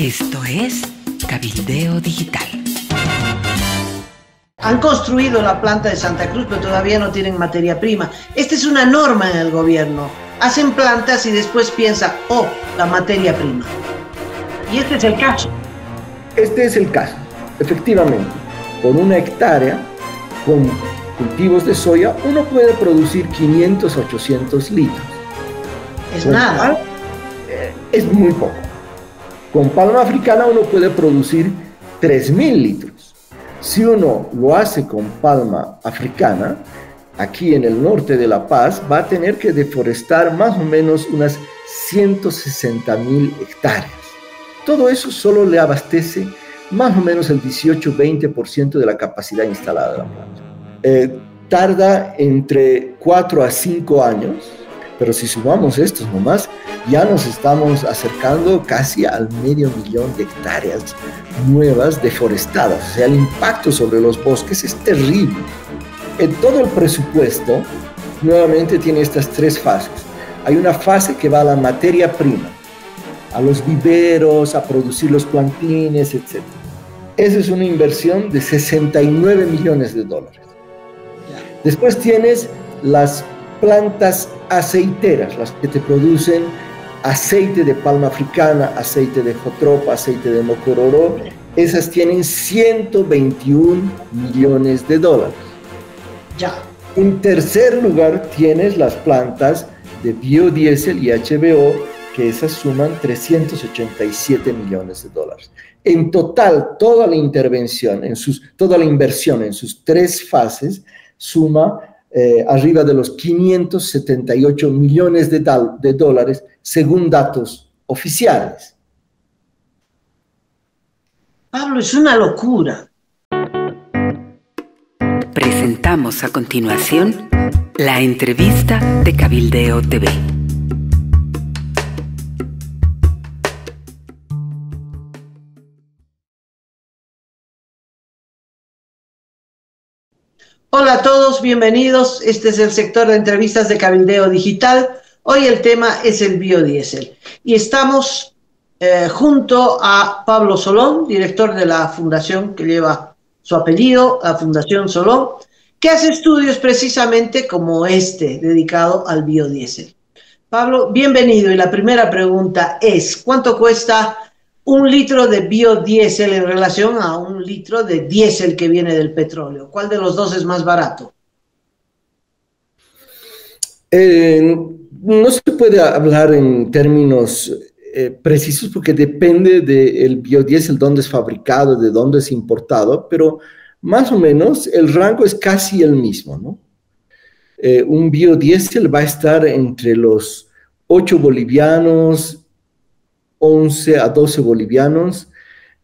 Esto es Cabildeo Digital. Han construido la planta de Santa Cruz, pero todavía no tienen materia prima. Esta es una norma en el gobierno. Hacen plantas y después piensan, oh, la materia prima. Y este es el caso. Este es el caso, efectivamente. Con 1 hectárea, con cultivos de soya, uno puede producir 500, 800 litros. Es nada. Es muy poco. Con palma africana uno puede producir 3.000 litros. Si uno lo hace con palma africana, aquí en el norte de La Paz, va a tener que deforestar más o menos unas 160.000 hectáreas. Todo eso solo le abastece más o menos el 18-20% de la capacidad instalada de la planta. Tarda entre 4 a 5 años, pero si sumamos estos nomás, ya nos estamos acercando casi al 500.000 de hectáreas nuevas deforestadas. O sea, el impacto sobre los bosques es terrible. En todo el presupuesto, nuevamente tiene estas 3 fases. Hay una fase que va a la materia prima, a los viveros, a producir los plantines, etc. Esa es una inversión de $69 millones. Después tienes las plantas aceiteras, las que te producen aceite de palma africana, aceite de jotropa, aceite de mocororó. Esas tienen $121 millones. Ya. En tercer lugar tienes las plantas de biodiesel y HBO, que esas suman $387 millones. En total, toda la inversión en sus 3 fases suma arriba de los $578 millones según datos oficiales. Pablo, es una locura. Presentamos a continuación la entrevista de Cabildeo TV. Hola a todos, bienvenidos. Este es el sector de entrevistas de Cabildeo Digital. Hoy el tema es el biodiesel. Y estamos junto a Pablo Solón, director de la fundación que lleva su apellido, la Fundación Solón, que hace estudios precisamente como este, dedicado al biodiesel. Pablo, bienvenido. Y la primera pregunta es, ¿cuánto cuesta 1 litro de biodiesel en relación a 1 litro de diésel que viene del petróleo? ¿Cuál de los dos es más barato? No se puede hablar en términos precisos porque depende del biodiesel, dónde es fabricado, de dónde es importado, pero más o menos el rango es casi el mismo, ¿no? Un biodiesel va a estar entre los 8 bolivianos, 11 a 12 bolivianos,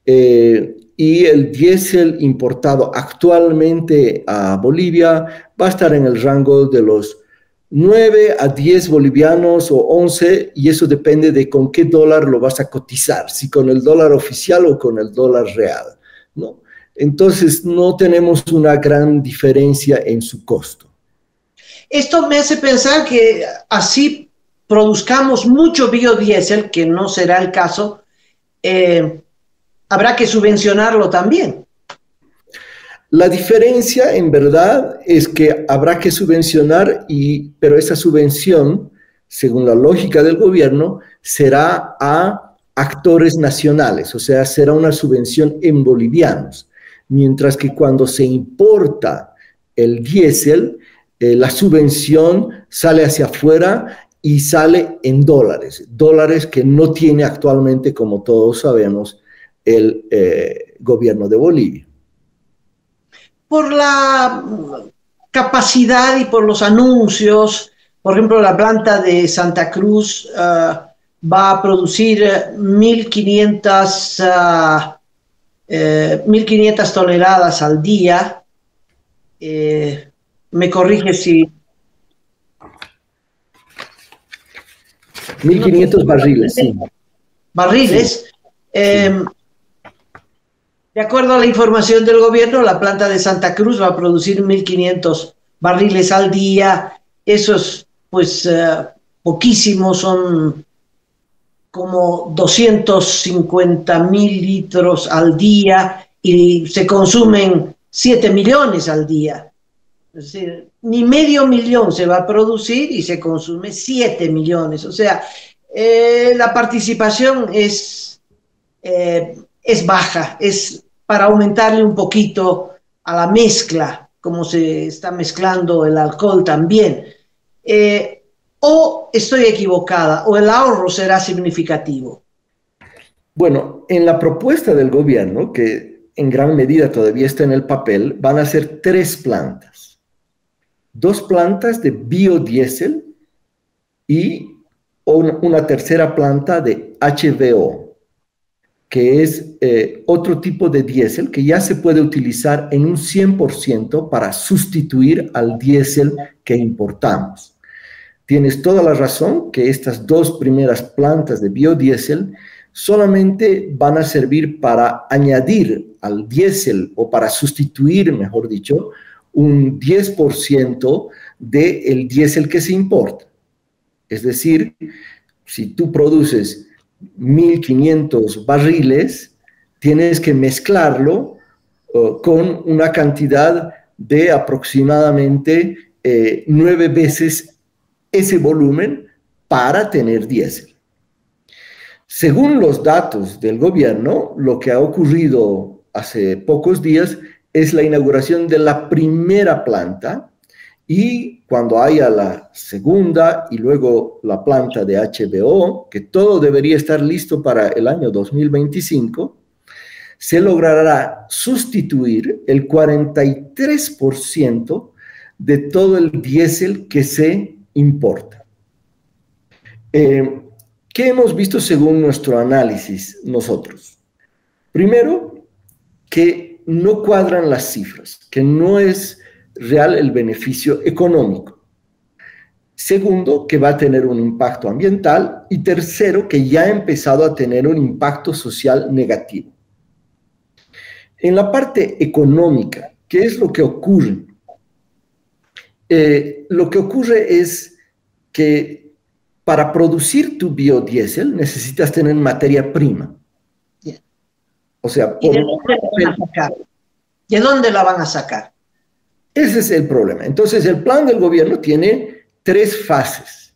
y el diésel importado actualmente a Bolivia va a estar en el rango de los 9 a 10 bolivianos o 11, y eso depende de con qué dólar lo vas a cotizar, si con el dólar oficial o con el dólar real, ¿no? Entonces no tenemos una gran diferencia en su costo. Esto me hace pensar que así produzcamos mucho biodiesel, que no será el caso, habrá que subvencionarlo también. La diferencia, en verdad, es que habrá que subvencionar, pero esa subvención, según la lógica del gobierno, será a actores nacionales, o sea, será una subvención en bolivianos, mientras que cuando se importa el diésel, la subvención sale hacia afuera y sale en dólares que no tiene actualmente, como todos sabemos, el gobierno de Bolivia. Por la capacidad y por los anuncios, por ejemplo, la planta de Santa Cruz va a producir 1.500 toneladas al día. Me corrige si... 1.500 barriles, sí. Barriles. Sí. De acuerdo a la información del gobierno, la planta de Santa Cruz va a producir 1.500 barriles al día. Eso es, pues, poquísimo, son como 250.000 litros al día y se consumen 7 millones al día. Es decir, ni medio millón se va a producir y se consume 7 millones. O sea, la participación es baja, es para aumentarle un poquito a la mezcla, como se está mezclando el alcohol también. O estoy equivocada, o el ahorro será significativo. Bueno, en la propuesta del gobierno, que en gran medida todavía está en el papel, van a ser 3 plantas. 2 plantas de biodiesel y una tercera planta de HVO, que es otro tipo de diésel que ya se puede utilizar en un 100% para sustituir al diésel que importamos. Tienes toda la razón que estas 2 primeras plantas de biodiesel solamente van a servir para añadir al diésel, o para sustituir, mejor dicho, un 10% del diésel que se importa. Es decir, si tú produces 1.500 barriles, tienes que mezclarlo con una cantidad de aproximadamente 9 veces ese volumen para tener diésel. Según los datos del gobierno, lo que ha ocurrido hace pocos días es la inauguración de la primera planta, y cuando haya la segunda y luego la planta de HVO, que todo debería estar listo para el año 2025, se logrará sustituir el 43% de todo el diésel que se importa. ¿Qué hemos visto según nuestro análisis nosotros? Primero, que no cuadran las cifras, que no es real el beneficio económico. Segundo, que va a tener un impacto ambiental. Y tercero, que ya ha empezado a tener un impacto social negativo. En la parte económica, ¿qué es lo que ocurre? Lo que ocurre es que para producir tu biodiesel necesitas tener materia prima. O sea, ¿Y de dónde la van a sacar? ¿De dónde la van a sacar? Ese es el problema. Entonces, el plan del gobierno tiene 3 fases.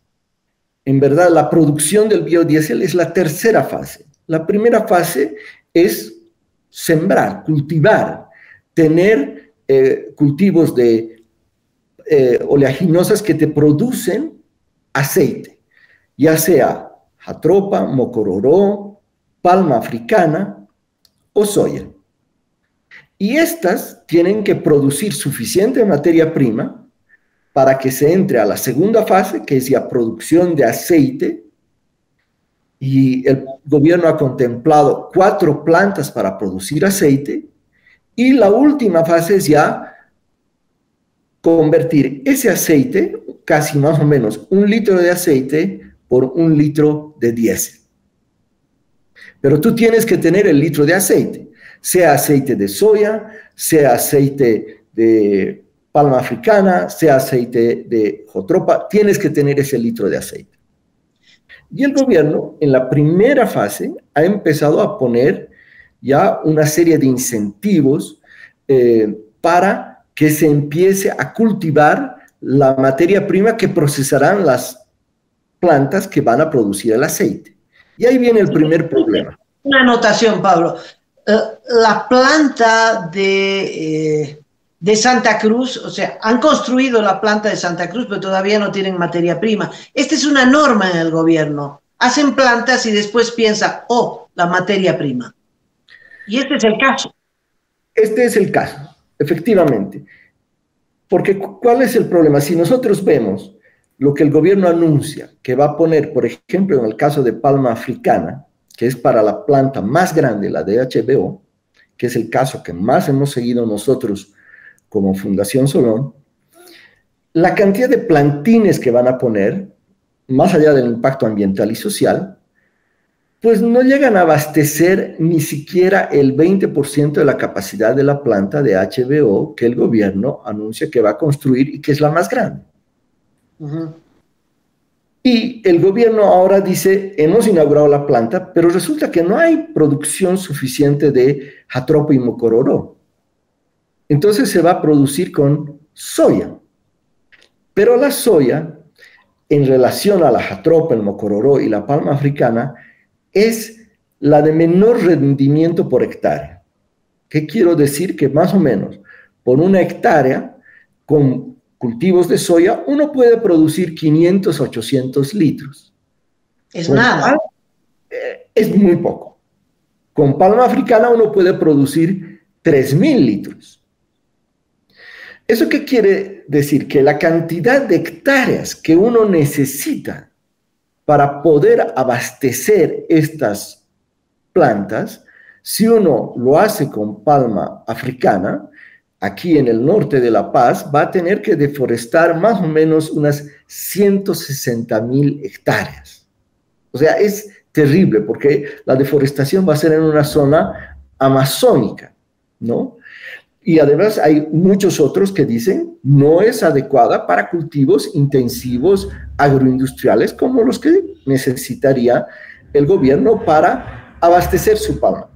En verdad, la producción del biodiesel es la tercera fase. La primera fase es sembrar, cultivar, tener cultivos de oleaginosas que te producen aceite, ya sea jatropha, mocororó, palma africana o soya. Y estas tienen que producir suficiente materia prima para que se entre a la segunda fase, que es ya producción de aceite, y el gobierno ha contemplado 4 plantas para producir aceite, y la última fase es ya convertir ese aceite, casi más o menos 1 litro de aceite por 1 litro de diésel. Pero tú tienes que tener el litro de aceite, sea aceite de soya, sea aceite de palma africana, sea aceite de jatropha, tienes que tener ese litro de aceite. Y el gobierno, en la primera fase, ha empezado a poner ya una serie de incentivos para que se empiece a cultivar la materia prima que procesarán las plantas que van a producir el aceite. Y ahí viene el primer problema. Una anotación, Pablo. La planta de Santa Cruz, o sea, han construido la planta de Santa Cruz, pero todavía no tienen materia prima. Esta es una norma en el gobierno. Hacen plantas y después piensan, oh, la materia prima. Y este es el caso. Este es el caso, efectivamente. Porque, ¿cuál es el problema? Si nosotros vemos lo que el gobierno anuncia que va a poner, por ejemplo, en el caso de palma africana, que es para la planta más grande, la de HVO, que es el caso que más hemos seguido nosotros como Fundación Solón, la cantidad de plantines que van a poner, más allá del impacto ambiental y social, pues no llegan a abastecer ni siquiera el 20% de la capacidad de la planta de HVO que el gobierno anuncia que va a construir y que es la más grande. Y el gobierno ahora dice, hemos inaugurado la planta, pero resulta que no hay producción suficiente de jatropа y mocororó. Entonces se va a producir con soya. Pero la soya, en relación a la jatropá, el mocororó y la palma africana, es la de menor rendimiento por hectárea. ¿Qué quiero decir? Que más o menos por una hectárea con cultivos de soya, uno puede producir 500, 800 litros. Es nada. Es muy poco. Con palma africana uno puede producir 3.000 litros. ¿Eso qué quiere decir? Que la cantidad de hectáreas que uno necesita para poder abastecer estas plantas, si uno lo hace con palma africana, aquí en el norte de La Paz, va a tener que deforestar más o menos unas 160.000 hectáreas. O sea, es terrible porque la deforestación va a ser en una zona amazónica, ¿no? Y además hay muchos otros que dicen no es adecuada para cultivos intensivos agroindustriales como los que necesitaría el gobierno para abastecer su palma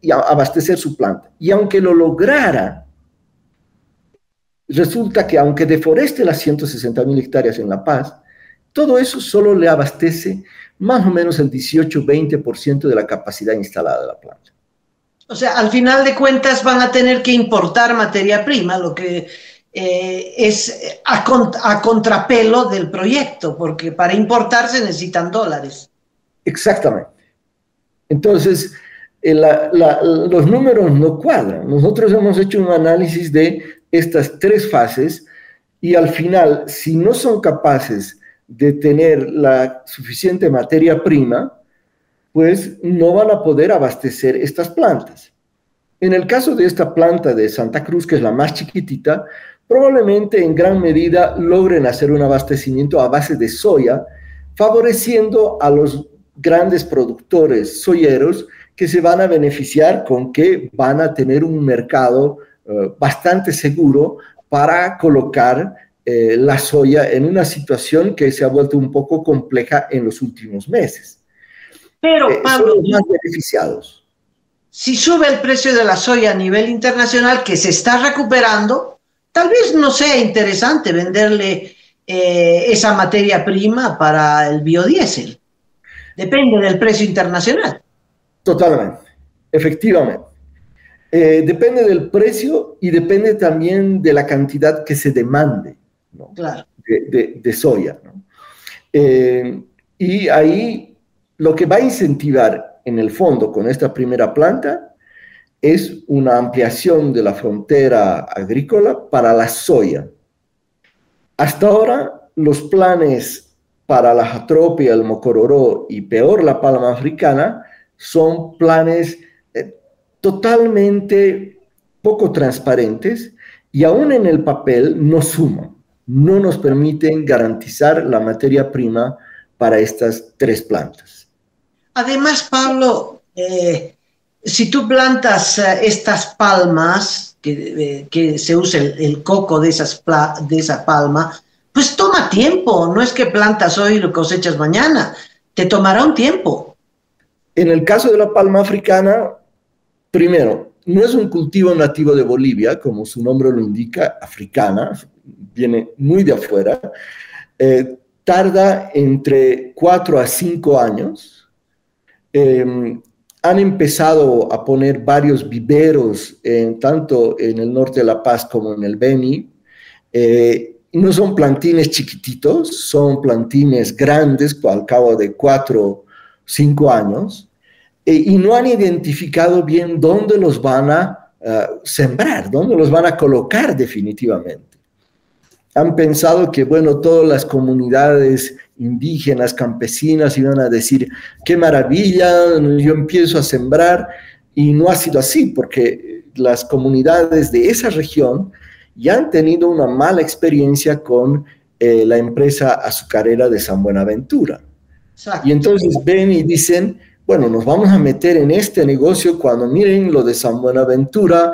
y abastecer su planta. Y aunque lo lograra, resulta que aunque deforeste las 160.000 hectáreas en La Paz, todo eso solo le abastece más o menos el 18-20% de la capacidad instalada de la planta. O sea, al final de cuentas van a tener que importar materia prima, lo que es a contrapelo del proyecto, porque para importar se necesitan dólares. Exactamente. Entonces, los números no cuadran. Nosotros hemos hecho un análisis de estas tres fases y al final, si no son capaces de tener la suficiente materia prima, pues no van a poder abastecer estas plantas. En el caso de esta planta de Santa Cruz, que es la más chiquitita, probablemente en gran medida logren hacer un abastecimiento a base de soya, favoreciendo a los grandes productores soyeros que se van a beneficiar con que van a tener un mercado bastante seguro para colocar la soya en una situación que se ha vuelto un poco compleja en los últimos meses. Pero, Pablo, son los más beneficiados. Si sube el precio de la soya a nivel internacional, que se está recuperando, tal vez no sea interesante venderle esa materia prima para el biodiesel. Depende del precio internacional. Totalmente, efectivamente. Depende del precio y depende también de la cantidad que se demande, ¿no? Claro. de soya, ¿no? Y ahí lo que va a incentivar en el fondo con esta primera planta es una ampliación de la frontera agrícola para la soya. Hasta ahora los planes para la jatropá, el mocororó y peor la palma africana son planes totalmente poco transparentes y aún en el papel no suman, no nos permiten garantizar la materia prima para estas tres plantas. Además, Pablo, si tú plantas estas palmas, que se usa el coco de esa palma, pues toma tiempo, no es que plantas hoy y lo cosechas mañana, te tomará un tiempo. En el caso de la palma africana, primero, no es un cultivo nativo de Bolivia, como su nombre lo indica, africana, viene muy de afuera, tarda entre 4 a 5 años. Han empezado a poner varios viveros, tanto en el norte de La Paz como en el Beni. No son plantines chiquititos, son plantines grandes al cabo de 4 o 5 años. Y no han identificado bien dónde los van a sembrar, dónde los van a colocar definitivamente. Han pensado que, bueno, todas las comunidades indígenas, campesinas, iban a decir, qué maravilla, yo empiezo a sembrar, y no ha sido así, porque las comunidades de esa región ya han tenido una mala experiencia con la empresa azucarera de San Buenaventura. Exacto. Y entonces ven y dicen, bueno, nos vamos a meter en este negocio cuando miren lo de San Buenaventura,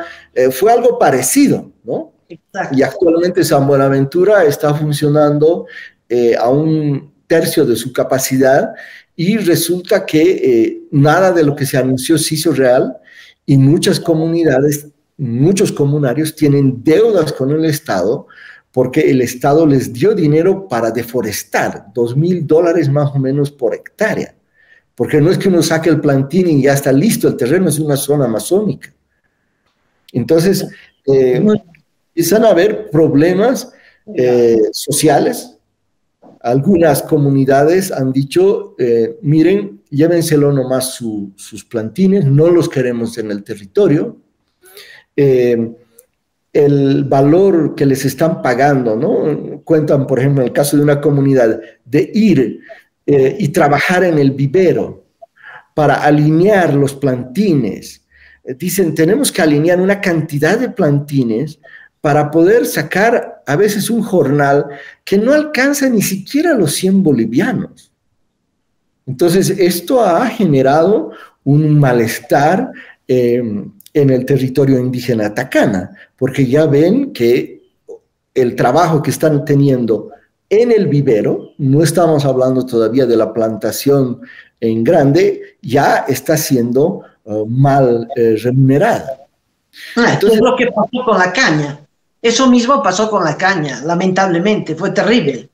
fue algo parecido, ¿no? Exacto. Y actualmente San Buenaventura está funcionando a un tercio de su capacidad y resulta que nada de lo que se anunció se hizo real y muchas comunidades, muchos comunarios tienen deudas con el Estado porque el Estado les dio dinero para deforestar, $2.000 más o menos por hectárea. Porque no es que uno saque el plantín y ya está listo, el terreno es una zona amazónica. Entonces, empiezan a haber problemas sociales. Algunas comunidades han dicho, miren, llévenselo nomás sus plantines, no los queremos en el territorio. El valor que les están pagando, ¿no? Cuentan, por ejemplo, en el caso de una comunidad, de ir y trabajar en el vivero para alinear los plantines. Dicen, tenemos que alinear una cantidad de plantines para poder sacar a veces un jornal que no alcanza ni siquiera los 100 bolivianos. Entonces, esto ha generado un malestar en el territorio indígena Tacana, porque ya ven que el trabajo que están teniendo en el vivero, no estamos hablando todavía de la plantación en grande, ya está siendo mal remunerada. Entonces, es lo que pasó con la caña. Eso mismo pasó con la caña, lamentablemente, fue terrible.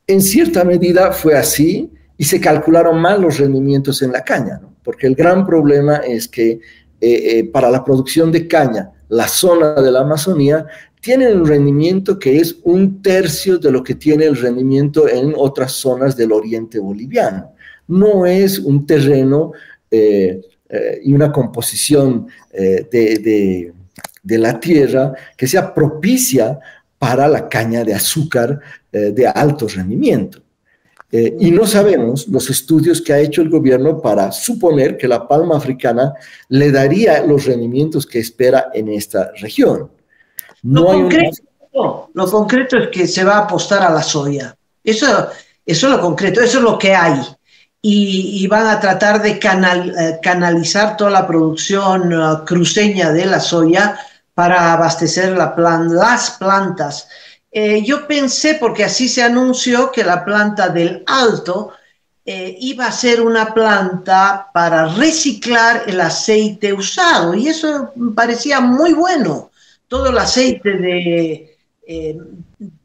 En cierta medida fue así y se calcularon mal los rendimientos en la caña, ¿no? Porque el gran problema es que para la producción de caña, la zona de la Amazonía tiene un rendimiento que es 1/3 de lo que tiene el rendimiento en otras zonas del oriente boliviano. No es un terreno y una composición de la tierra que sea propicia para la caña de azúcar de alto rendimiento. Y no sabemos los estudios que ha hecho el gobierno para suponer que la palma africana le daría los rendimientos que espera en esta región. Lo concreto es que se va a apostar a la soya. Eso es lo concreto, eso es lo que hay. Y van a tratar de canalizar toda la producción cruceña de la soya para abastecer las plantas. Yo pensé, porque así se anunció, que la planta del Alto iba a ser una planta para reciclar el aceite usado, y eso me parecía muy bueno. Todo el aceite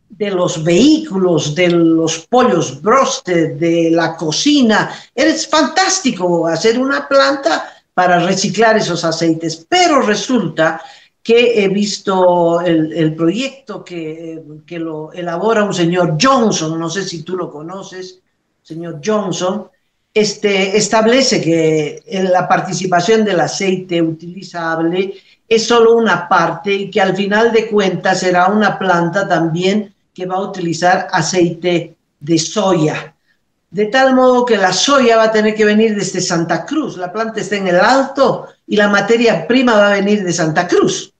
de los vehículos, de los pollos broster, de la cocina, es fantástico hacer una planta para reciclar esos aceites, pero resulta que he visto el proyecto que lo elabora un señor Johnson, no sé si tú lo conoces, señor Johnson, establece que la participación del aceite utilizable es solo una parte y que al final de cuentas será una planta también que va a utilizar aceite de soya. De tal modo que la soya va a tener que venir desde Santa Cruz. La planta está en el Alto y la materia prima va a venir de Santa Cruz.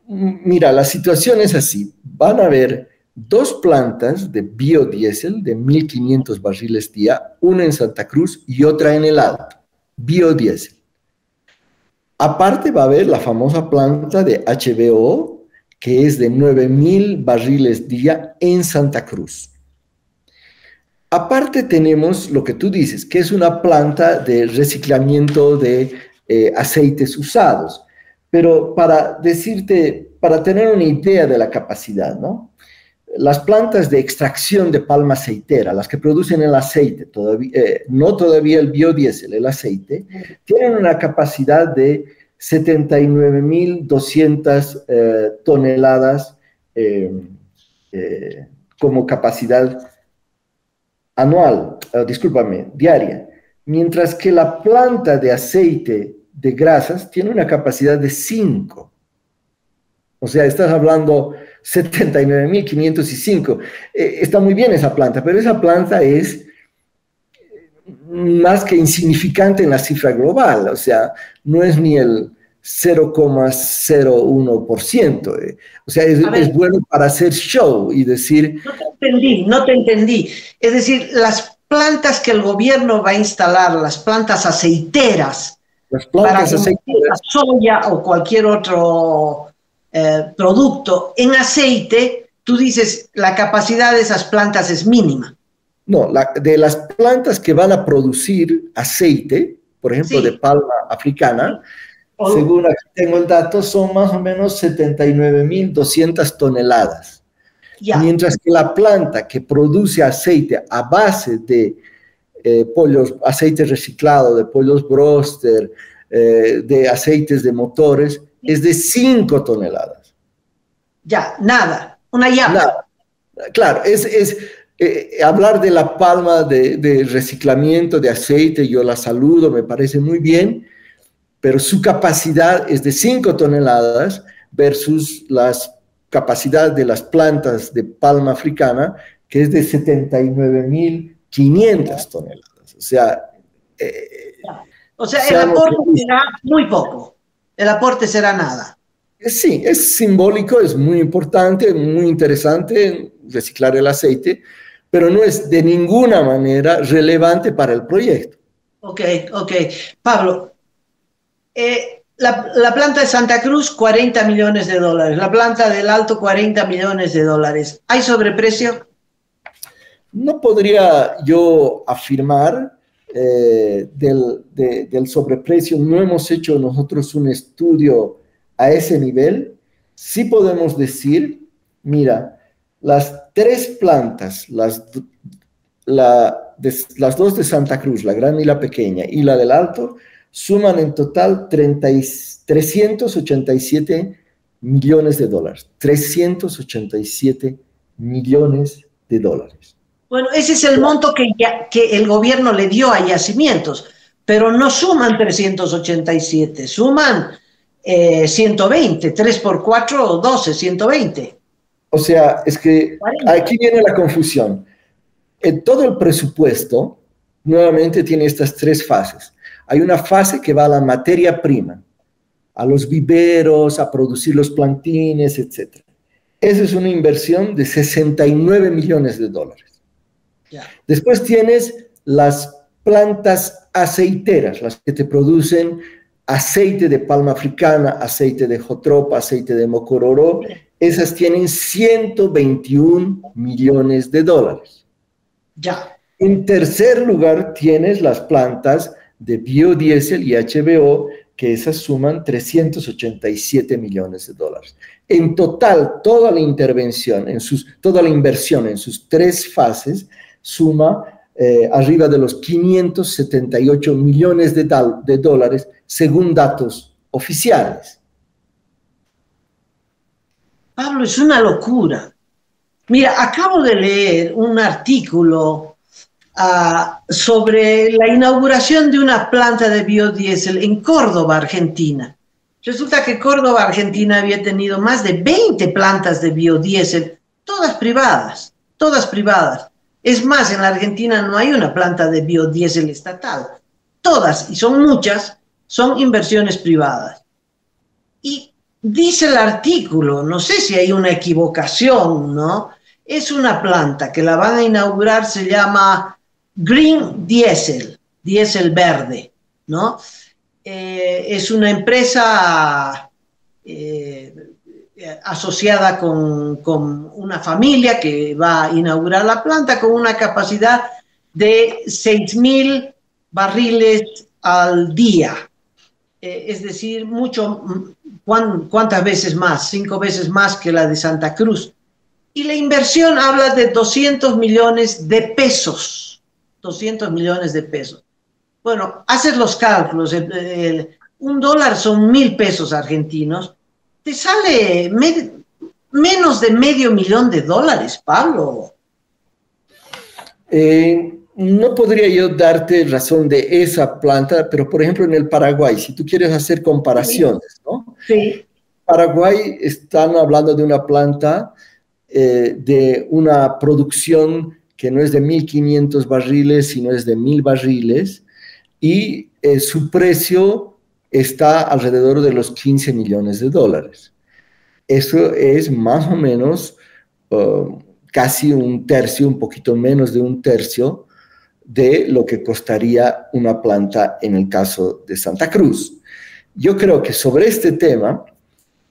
Mira, la situación es así. Van a haber 2 plantas de biodiesel de 1.500 barriles día, una en Santa Cruz y otra en el Alto, biodiesel. Aparte va a haber la famosa planta de HVO, que es de 9.000 barriles día en Santa Cruz. Aparte tenemos lo que tú dices, que es una planta de reciclamiento de aceites usados. Pero para decirte, para tener una idea de la capacidad, ¿no? Las plantas de extracción de palma aceitera, las que producen el aceite, no todavía el biodiesel, el aceite, tienen una capacidad de 79.200 toneladas como capacidad anual, diaria, mientras que la planta de aceite de grasas tiene una capacidad de 5. O sea, estás hablando 79.505. Está muy bien esa planta, pero esa planta es más que insignificante en la cifra global. O sea, no es ni el 0,01%. O sea, es bueno para hacer show y decir... No te entendí. Es decir, las plantas que el gobierno va a instalar, las plantas aceiteras, para aceiteras, soya o cualquier otro producto en aceite, tú dices la capacidad de esas plantas es mínima. No, de las plantas que van a producir aceite, por ejemplo, de palma africana, según aquí tengo el dato, son más o menos 79.200 toneladas. Mientras que la planta que produce aceite a base de pollos, aceite reciclado, de pollos broster, de aceites de motores, es de 5 toneladas. Ya, nada, una llama. Nada. Claro, hablar de la palma de reciclamiento de aceite, yo la saludo, me parece muy bien, pero su capacidad es de 5 toneladas versus las capacidad de las plantas de palma africana, que es de 79.500 toneladas. O sea, el aporte será muy poco. El aporte será nada. Sí, es simbólico, es muy importante, muy interesante reciclar el aceite, pero no es de ninguna manera relevante para el proyecto. Ok. Pablo, la planta de Santa Cruz, $40 millones. La planta del Alto, $40 millones. ¿Hay sobreprecio? No podría yo afirmar del sobreprecio. No hemos hecho nosotros un estudio a ese nivel. Sí podemos decir, mira, las 3 plantas, las 2 de Santa Cruz, la grande y la pequeña, y la del Alto, suman en total 387 millones de dólares. 387 millones de dólares. Bueno, ese es el monto que el gobierno le dio a Yacimientos, pero no suman 387, suman 120, 3 por 4, 12, 120. O sea, es que 40. Aquí viene la confusión. Todo el presupuesto nuevamente tiene estas 3 fases. Hay una fase que va a la materia prima, a los viveros, a producir los plantines, etc. Esa es una inversión de 69 millones de dólares. Yeah. Después tienes las plantas aceiteras, las que te producen aceite de palma africana, aceite de jotropa, aceite de mocororo. Esas tienen 121 millones de dólares. Ya. En tercer lugar, tienes las plantas de biodiesel y HBO, que esas suman 387 millones de dólares. En total, toda la inversión en sus 3 fases suma arriba de los 578 millones de dólares, según datos oficiales. Pablo, es una locura. Mira, acabo de leer un artículo sobre la inauguración de una planta de biodiesel en Córdoba, Argentina. Resulta que Córdoba, Argentina, había tenido más de 20 plantas de biodiesel, todas privadas, todas privadas. Es más, en la Argentina no hay una planta de biodiesel estatal. Todas, y son muchas, son inversiones privadas. Y dice el artículo, no sé si hay una equivocación, ¿no? Es una planta que la van a inaugurar, se llama Green Diesel, diésel verde, ¿no? Es una empresa asociada con una familia que va a inaugurar la planta con una capacidad de 6.000 barriles al día. Es decir, ¿cuántas veces más? 5 veces más que la de Santa Cruz. Y la inversión habla de 200 millones de pesos. 200 millones de pesos. Bueno, haces los cálculos. $1 son 1.000 pesos argentinos. Te sale menos de $500,000, Pablo. No podría yo darte razón de esa planta, pero por ejemplo en el Paraguay, si tú quieres hacer comparaciones, ¿no? Sí. Paraguay están hablando de una planta de una producción que no es de 1.500 barriles, sino es de 1.000 barriles, y su precio está alrededor de los 15 millones de dólares. Eso es más o menos casi un tercio, un poquito menos de un tercio de lo que costaría una planta en el caso de Santa Cruz. Yo creo que sobre este tema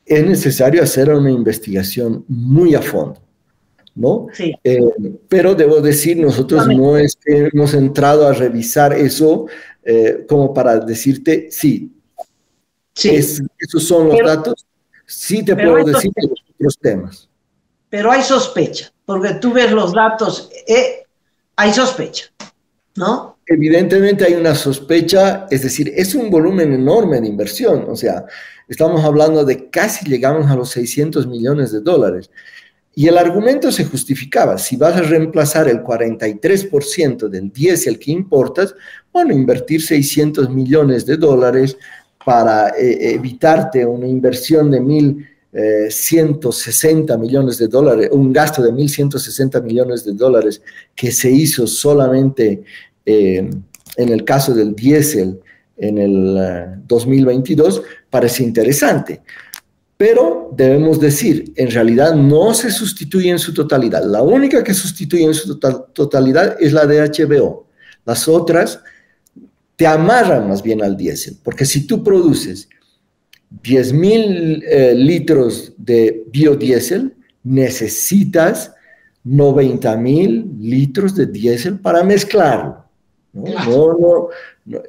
es necesario hacer una investigación muy a fondo. ¿no? Sí. Pero debo decir, nosotros no es que hemos entrado a revisar eso como para decirte, sí, esos son los datos, sí te puedo decir de los otros temas. Pero hay sospecha, porque tú ves los datos, hay sospecha, ¿no? Evidentemente hay una sospecha, es decir, es un volumen enorme de inversión, o sea, estamos hablando de casi llegamos a los 600 millones de dólares. Y el argumento se justificaba, si vas a reemplazar el 43% del diésel que importas, bueno, invertir 600 millones de dólares para evitarte una inversión de 1.160 millones de dólares, un gasto de 1.160 millones de dólares que se hizo solamente en el caso del diésel en el 2022, parece interesante. Pero debemos decir, en realidad no se sustituye en su totalidad. La única que sustituye en su totalidad es la de HBO. Las otras te amarran más bien al diésel, porque si tú produces 10.000 litros de biodiesel, necesitas 90.000 litros de diésel para mezclarlo. ¿No?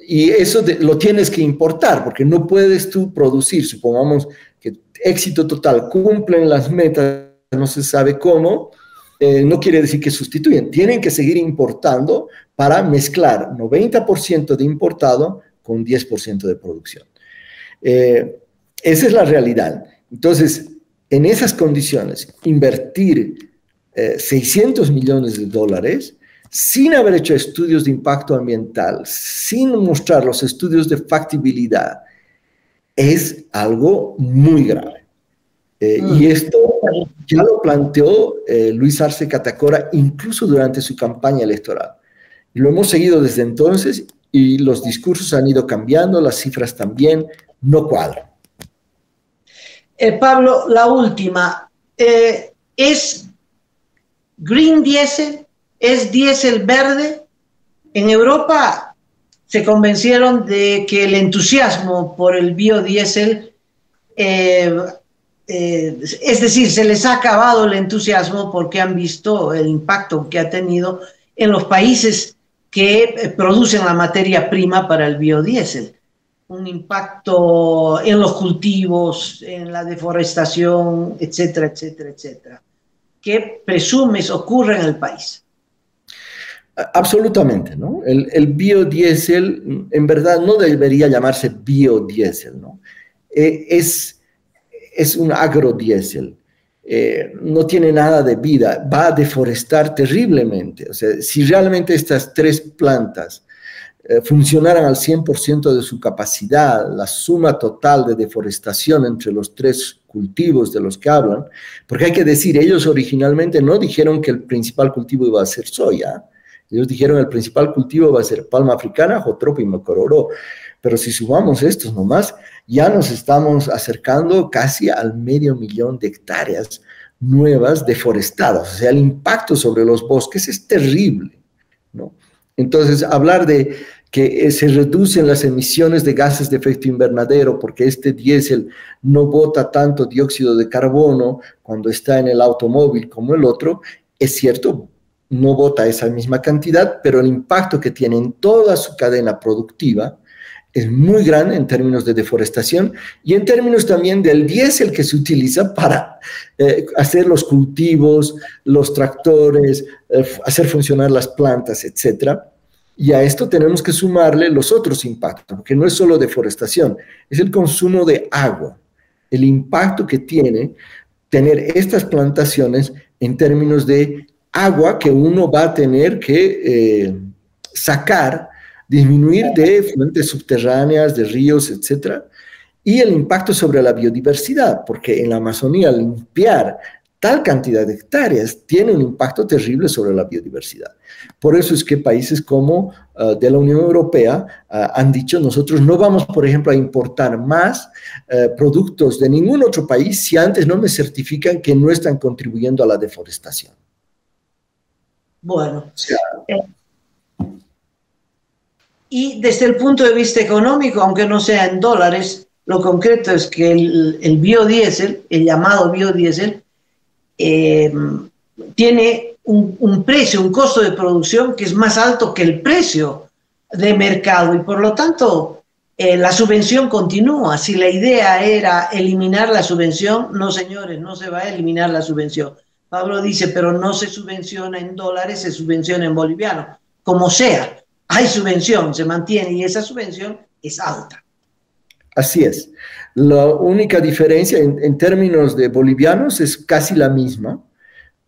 Y eso lo tienes que importar, porque no puedes tú producir, supongamos que éxito total, cumplen las metas, no se sabe cómo, no quiere decir que sustituyen, tienen que seguir importando para mezclar 90% de importado con 10% de producción. Esa es la realidad. Entonces, en esas condiciones, invertir 600 millones de dólares sin haber hecho estudios de impacto ambiental, sin mostrar los estudios de factibilidad, es algo muy grave. Y esto ya lo planteó Luis Arce Catacora incluso durante su campaña electoral. Y lo hemos seguido desde entonces y los discursos han ido cambiando, las cifras también no cuadran. Pablo, la última. ¿Es green diesel? ¿Es diésel verde? En Europa se convencieron de que el entusiasmo por el biodiesel, es decir, se les ha acabado el entusiasmo porque han visto el impacto que ha tenido en los países que producen la materia prima para el biodiesel. Un impacto en los cultivos, en la deforestación, etcétera, etcétera, etcétera. ¿Qué presumes ocurre en el país? Absolutamente, ¿no? El biodiesel en verdad no debería llamarse biodiesel, ¿no? Es un agrodiesel, no tiene nada de vida, va a deforestar terriblemente. O sea, si realmente estas tres plantas funcionaran al 100% de su capacidad, la suma total de deforestación entre los tres cultivos de los que hablan, porque hay que decir, ellos originalmente no dijeron que el principal cultivo iba a ser soya. Ellos dijeron el principal cultivo va a ser palma africana, jotropo y mocororó. Pero si sumamos estos nomás, ya nos estamos acercando casi al 500.000 de hectáreas nuevas deforestadas. O sea, el impacto sobre los bosques es terrible, ¿no? Entonces, hablar de que se reducen las emisiones de gases de efecto invernadero porque este diésel no bota tanto dióxido de carbono cuando está en el automóvil como el otro, es cierto, no bota esa misma cantidad, pero el impacto que tiene en toda su cadena productiva es muy grande en términos de deforestación y en términos también del diésel que se utiliza para hacer los cultivos, los tractores, hacer funcionar las plantas, etc. Y a esto tenemos que sumarle los otros impactos, porque no es solo deforestación, es el consumo de agua, el impacto que tiene tener estas plantaciones en términos de agua que uno va a tener que sacar, disminuir de fuentes subterráneas, de ríos, etc. Y el impacto sobre la biodiversidad, porque en la Amazonía limpiar tal cantidad de hectáreas tiene un impacto terrible sobre la biodiversidad. Por eso es que países como de la Unión Europea han dicho, nosotros no vamos, por ejemplo, a importar más productos de ningún otro país si antes no me certifican que no están contribuyendo a la deforestación. Bueno, y desde el punto de vista económico, aunque no sea en dólares, lo concreto es que el biodiesel, el llamado biodiesel, tiene un precio, un costo de producción que es más alto que el precio de mercado y por lo tanto la subvención continúa. Si la idea era eliminar la subvención, no señores, no se va a eliminar la subvención. Pablo dice, pero no se subvenciona en dólares, se subvenciona en bolivianos. Como sea, hay subvención, se mantiene y esa subvención es alta. Así es. La única diferencia en términos de bolivianos es casi la misma,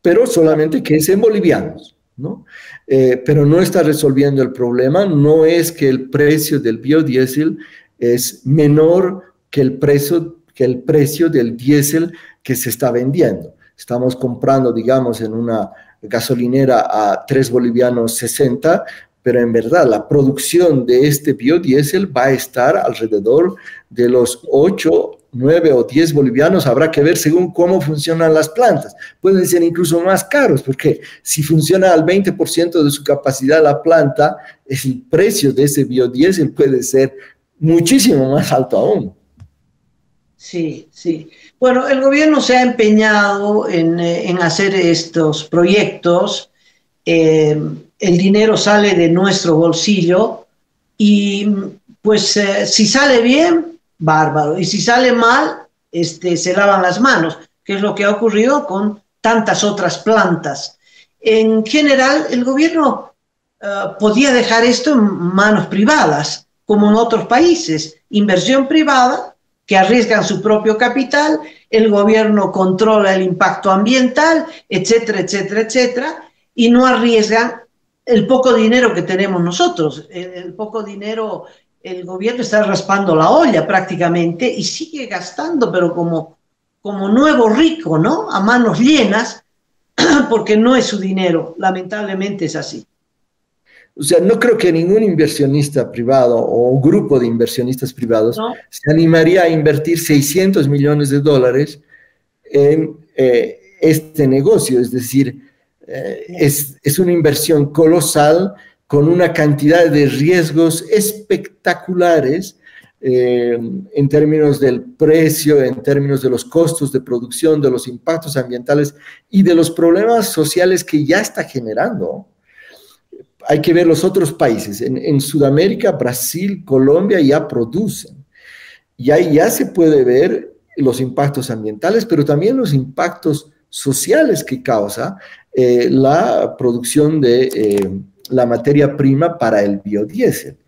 pero solamente que es en bolivianos, ¿no? Pero no está resolviendo el problema. No es que el precio del biodiesel es menor que el precio del diésel que se está vendiendo. Estamos comprando, digamos, en una gasolinera a 3 bolivianos 60, pero en verdad la producción de este biodiesel va a estar alrededor de los 8, 9 o 10 bolivianos, habrá que ver según cómo funcionan las plantas. Pueden ser incluso más caros, porque si funciona al 20% de su capacidad la planta, el precio de ese biodiesel puede ser muchísimo más alto aún. Sí, sí. Bueno, el gobierno se ha empeñado en hacer estos proyectos. El dinero sale de nuestro bolsillo y pues si sale bien, bárbaro. Y si sale mal, se lavan las manos, que es lo que ha ocurrido con tantas otras plantas. En general, el gobierno podía dejar esto en manos privadas, como en otros países. Inversión privada, que arriesgan su propio capital, el gobierno controla el impacto ambiental, etcétera, etcétera, etcétera, y no arriesgan el poco dinero que tenemos nosotros. El poco dinero, el gobierno está raspando la olla prácticamente y sigue gastando, pero como nuevo rico, ¿no? A manos llenas, porque no es su dinero, lamentablemente es así. O sea, no creo que ningún inversionista privado o grupo de inversionistas privados se animaría a invertir $600 millones en este negocio. Es decir, es una inversión colosal con una cantidad de riesgos espectaculares en términos del precio, en términos de los costos de producción, de los impactos ambientales y de los problemas sociales que ya está generando. Hay que ver los otros países. En Sudamérica, Brasil, Colombia ya producen. Y ahí ya se puede ver los impactos ambientales, pero también los impactos sociales que causa la producción de la materia prima para el biodiesel.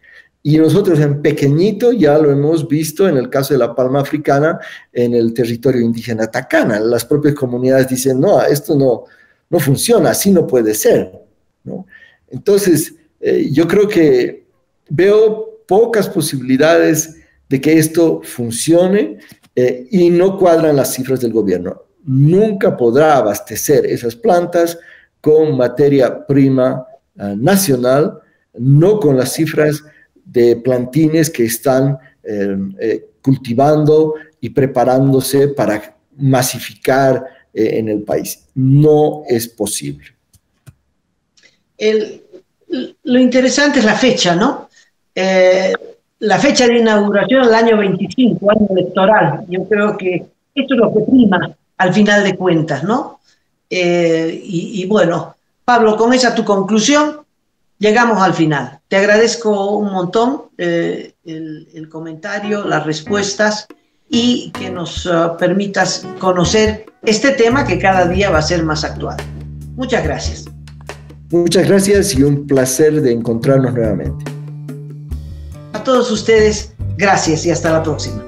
Y nosotros en pequeñito ya lo hemos visto en el caso de la palma africana en el territorio indígena Tacana. Las propias comunidades dicen, no, esto no funciona, así no puede ser, ¿no? Entonces, yo creo que veo pocas posibilidades de que esto funcione y no cuadran las cifras del gobierno. Nunca podrá abastecer esas plantas con materia prima nacional, no con las cifras de plantines que están cultivando y preparándose para masificar en el país. No es posible. Lo interesante es la fecha, ¿no? La fecha de inauguración el año 25, año electoral. Yo creo que esto es lo que prima al final de cuentas, ¿no? Y bueno, Pablo, con esa tu conclusión, llegamos al final. Te agradezco un montón el comentario, las respuestas y que nos permitas conocer este tema que cada día va a ser más actual. Muchas gracias. Muchas gracias y un placer de encontrarnos nuevamente. A todos ustedes, gracias y hasta la próxima.